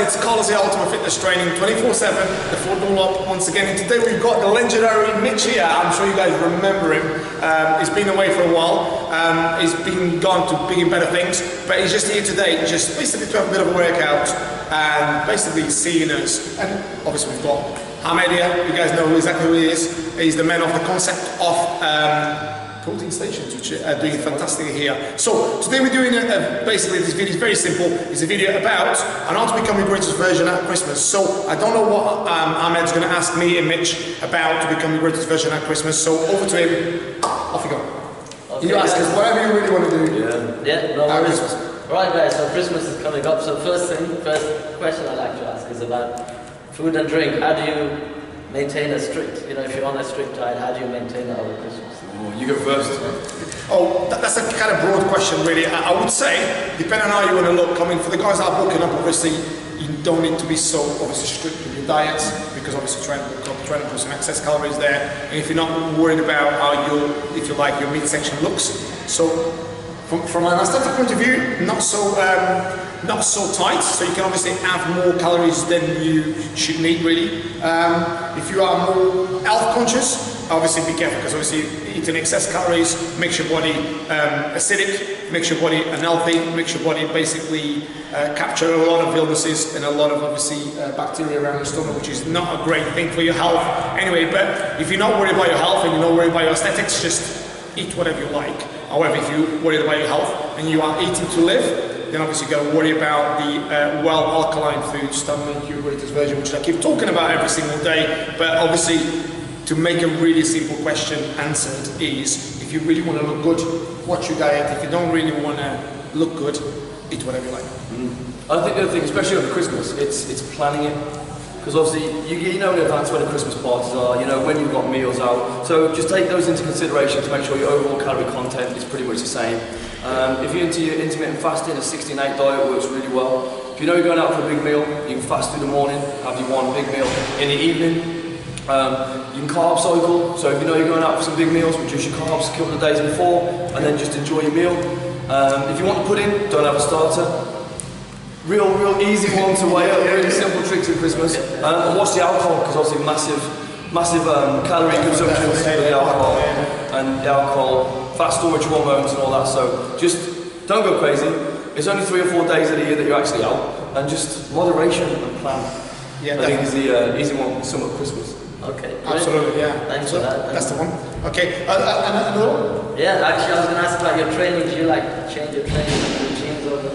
it's Carlos here, Ultimate Fitness Training, 24/7, the Fort Dunlop once again. And today we've got the legendary Mitch here. I'm sure you guys remember him. He's been away for a while. He's been gone to bigger and better things, but he's just here today, just basically to have a bit of a workout and basically seeing us. And obviously we've got Ahmed here. You guys know exactly who he is. He's the man of the concept of protein stations, which are doing fantastic here. So today we're doing basically this video is very simple. It's a video about how to become your greatest version at Christmas. So I don't know what Ahmed's going to ask me and Mitch about to become your greatest version at Christmas. So over to him. Off you go. Okay, you ask us whatever you really want to do. Yeah, no worries. Right guys, so Christmas is coming up. So first question I'd like to ask is about food and drink. How do you maintain a strict, if you're on a strict diet, how do you maintain that over Christmas? You go first. Oh, that's a kind of broad question, really. I would say, depending on how you want to look, for the guys that are booking up, obviously, you don't need to be so obviously strict with your diets, because obviously trying to put some excess calories there. And if you're not worried about how if you like, your meat section looks. So, from an aesthetic point of view, not so tight, so you can obviously have more calories than you should need, really. If you are more health conscious, obviously be careful, because obviously eating excess calories makes your body acidic, makes your body unhealthy, makes your body basically capture a lot of illnesses and a lot of obviously bacteria around your stomach, which is not a great thing for your health. Anyway, but if you're not worried about your health and you're not worried about your aesthetics, just eat whatever you like. However, if you're worried about your health and you are eating to live, then obviously you've got to worry about the well alkaline foods that make your greatest version, which I keep talking about every single day. But obviously, to make a really simple question answered is, if you really want to look good, watch your diet. If you don't really want to look good, eat whatever you like. I think the other thing, especially over Christmas, it's planning it. Because obviously, you know in advance when the Christmas parties are, when you've got meals out. So just take those into consideration to make sure your overall calorie content is pretty much the same. If you're into your intermittent fasting, a 16/8 diet works really well. If you know you're going out for a big meal, you can fast through the morning, have your one big meal in the evening. You can carb cycle, so if you know you're going out for some big meals, reduce your carbs a couple of days before, and then just enjoy your meal. If you want to put in, don't have a starter. Real easy one to weigh up, really simple tricks at Christmas. And watch the alcohol, because obviously massive calorie consumption with the alcohol. And the alcohol, fat storage hormones and all that, so just don't go crazy. It's only 3 or 4 days of the year that you're actually out, and just moderation and plan. Yeah, I think is the easy one to sum up Christmas. Okay. Absolutely, yeah. Thanks for that. That's the one. Okay. Another one? Yeah, actually I was going to ask about your training. Do you change your training routines over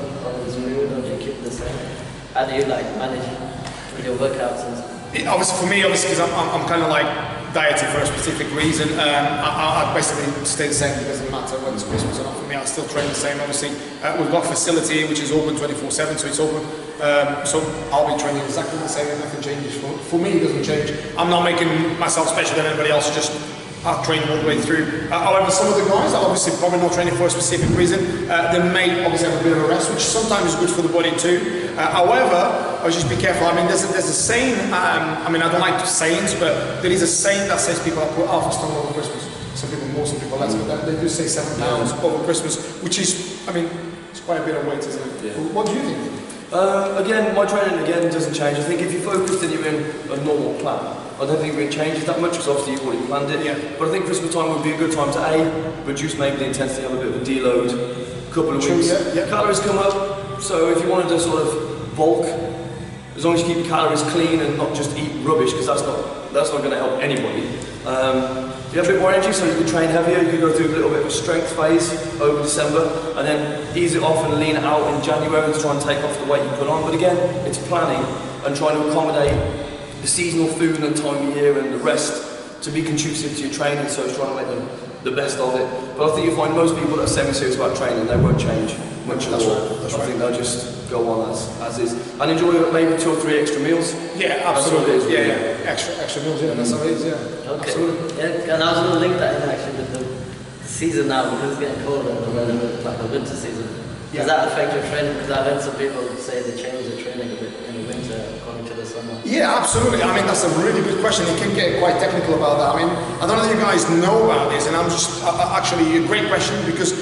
this period, or do you keep the same? How do you manage your workouts and stuff? Obviously for me, because I'm kind of dieting for a specific reason. I basically stay the same. It doesn't matter whether it's Christmas or not for me. I still train the same. Obviously, we've got a facility which is open 24/7, so it's open. So I'll be training exactly the same, and nothing changes. For me, it doesn't change. I'm not making myself special than anybody else. Just I'll train all the way through. However, some of the guys are obviously probably not training for a specific reason. They may obviously have a bit of a rest, which sometimes is good for the body too. However, I'll just be careful. There's a saying. I don't like sayings, but there is a saying that says people are put half a stone over Christmas. Some people more, some people less, but they do say 7 pounds over Christmas, which is, it's quite a bit of weight, isn't it? Yeah. What do you think? Again, my training doesn't change. I think if you're focused and you're in a normal plan, I don't think it changes that much, because obviously you've already planned it. Yeah. But I think Christmas time would be a good time to reduce maybe the intensity, have a bit of a deload, couple of weeks. Yeah. Calories come up, so if you wanted to sort of bulk, as long as you keep your calories clean and not just eat rubbish, because that's not going to help anybody. You have a bit more energy, so you can train heavier. You can go through a little bit of a strength phase over December, and then ease it off and lean it out in January to try and take off the weight you put on. But again, it's planning and trying to accommodate the seasonal food and the time of year and the rest to be conducive to your training, so it's trying to make the best of it. But I think you'll find most people that are semi-serious about training, they won't change much at all. That's I right. think they'll just go on as is. And enjoy maybe 2 or 3 extra meals. Yeah, absolutely. Really. Yeah. Extra meals, yeah, that's how it is, yeah. Okay. Absolutely. Yeah, and I was going to link that in actually with the season now, because it's getting colder and the winter season. Does that affect your training? Because I've heard some people say they change their training a bit in the winter according to the summer. Yeah, absolutely. That's a really good question. You can get quite technical about that. I don't know if you guys know about this, and I'm just actually a great question, because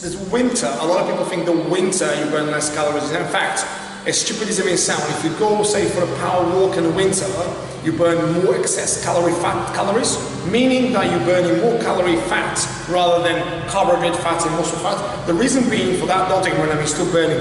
this winter, a lot of people think the winter you burn less calories. In fact, as stupid as it may sound, if you go, say, for a power walk in the winter, you burn more excess calories, meaning that you're burning more calorie fat rather than carbohydrate fat and muscle fat. The reason being for that, don't take when I'm still burning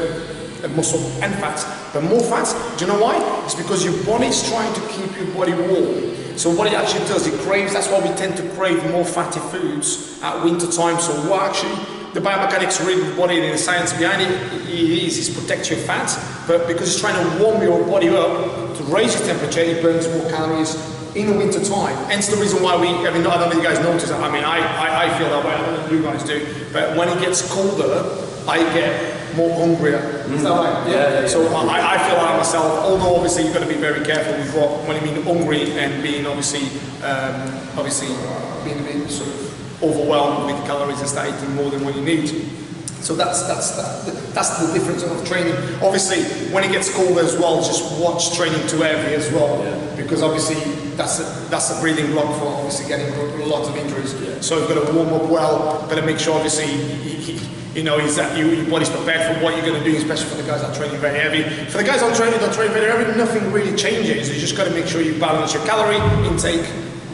muscle and fat, but more fat. Do you know why? It's because your body is trying to keep your body warm. So what it actually does, it craves, that's why we tend to crave more fatty foods at winter time. So what actually, the biomechanics read the body and the science behind it is protect your fat, but because it's trying to warm your body up to raise your temperature, it burns more calories in the winter time. Hence the reason why I don't know if you guys notice that. I mean, I feel that way, I don't know if you guys do, but when it gets colder, I get more hungrier. Is that right? Yeah. So I feel like myself, although obviously you've got to be very careful with when you mean hungry and being obviously being a bit sort of overwhelmed with calories and start eating more than what you need. So that's the difference of training. Obviously, when it gets colder as well, just watch training too heavy as well, because obviously that's a breathing block for obviously getting a lot of injuries. Yeah. So you've got to warm up well, but to make sure obviously is that your body's prepared for what you're going to do, especially for the guys that are training very heavy. For the guys that don't train very heavy, nothing really changes. You just got to make sure you balance your calorie intake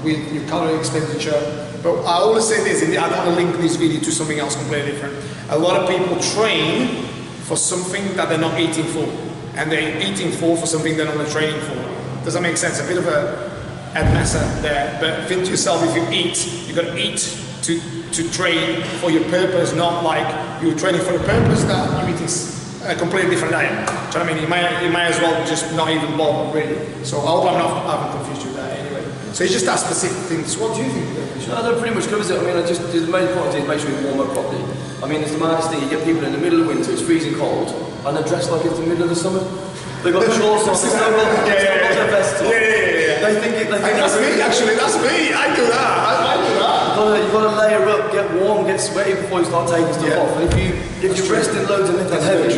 with your calorie expenditure. But I always say this, and I don't want to link this video to something else completely different. A lot of people train for something that they're not eating for, and they're eating for something they're not training for. Does that make sense? A bit of a mess up there. But think to yourself, if you eat, you got to eat to train for your purpose, not like you're training for a purpose that you're eating a completely different diet. Do you know what I mean? You might as well just not even bother, really. So I hope I haven't confused you with that anyway. So it's just that specific thing. So what do you think? No, that pretty much covers it. I mean, the main point is make sure you warm up properly. I mean, it's the maddest thing. You get people in the middle of winter, it's freezing cold, and they're dressed like it's the middle of the summer. They've got the shorts on, they've still got their vests on. Yeah. That's me, actually. That's me. I do that. I do that. You've got to layer up, get warm, get sweaty before you start taking stuff off. And if you're dressed in loads of knit heavy,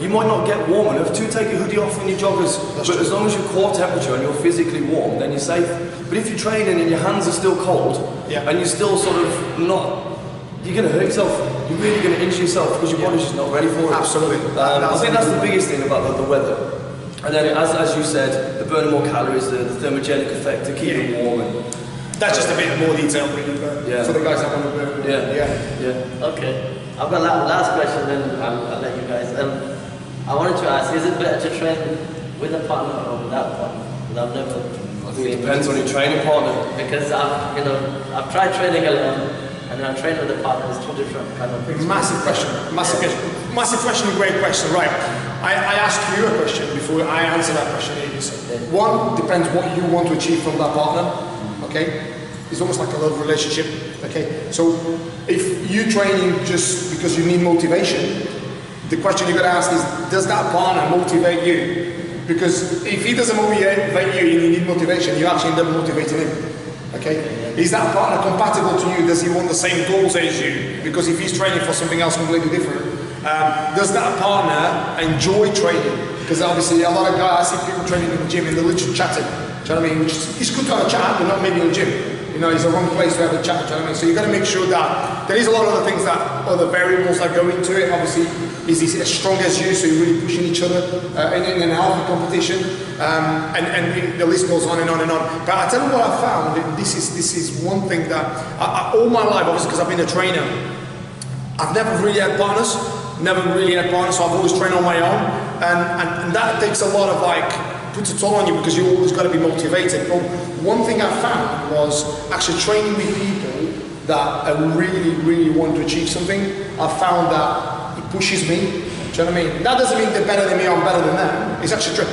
you might not get warm enough to take your hoodie off and your joggers. But as long as you're core temperature and you're physically warm, then you're safe. But if you're training and your hands are still cold, and you're still sort of not, you're going to hurt yourself. You're really going to injure yourself because your body's just not ready for it. Absolutely. I think that's the biggest thing about the weather. And then, as you said, the burning more calories, the thermogenic effect to keep you warm. And, that's just a bit more detail, really, for the guys that want to burn. Yeah. Okay. I've got last question, then I'll let you guys. I wanted to ask: is it better to train with a partner or without a partner? Because I've never. I think it depends on your training partner. Because I've tried training alone, and then I've trained with a partner. It's two different kind of things. Massive question, great question. Right. I asked you a question before I answer that question. One, depends what you want to achieve from that partner. Okay, it's almost like a love relationship. Okay, so if you're training just because you need motivation, the question you got to ask is, does that partner motivate you? Because if he doesn't motivate you and you need motivation, you actually end up motivating him. Okay, is that partner compatible to you? Does he want the same goals as you? Because if he's training for something else completely different, does that partner enjoy training? Because obviously a lot of guys, I see people training in the gym and they're literally chatting. Do you know what I mean? It's good to have a chat, but not maybe in the gym. It's a wrong place to have a chat. Do you know what I mean? So you've got to make sure that there is a lot of other things other variables that go into it. Obviously, is he as strong as you, so you're really pushing each other in a healthy competition, and the list goes on and on and on. But I tell you what I found. This is one thing that all my life, obviously, because I've been a trainer, I've never really had partners. So I've always trained on my own, and that takes a lot of puts a toll on you because you always got to be motivated. But one thing I found was actually training with people that really want to achieve something. I found that it pushes me. Do you know what I mean? That doesn't mean they're better than me or I'm better than them. It's actually true.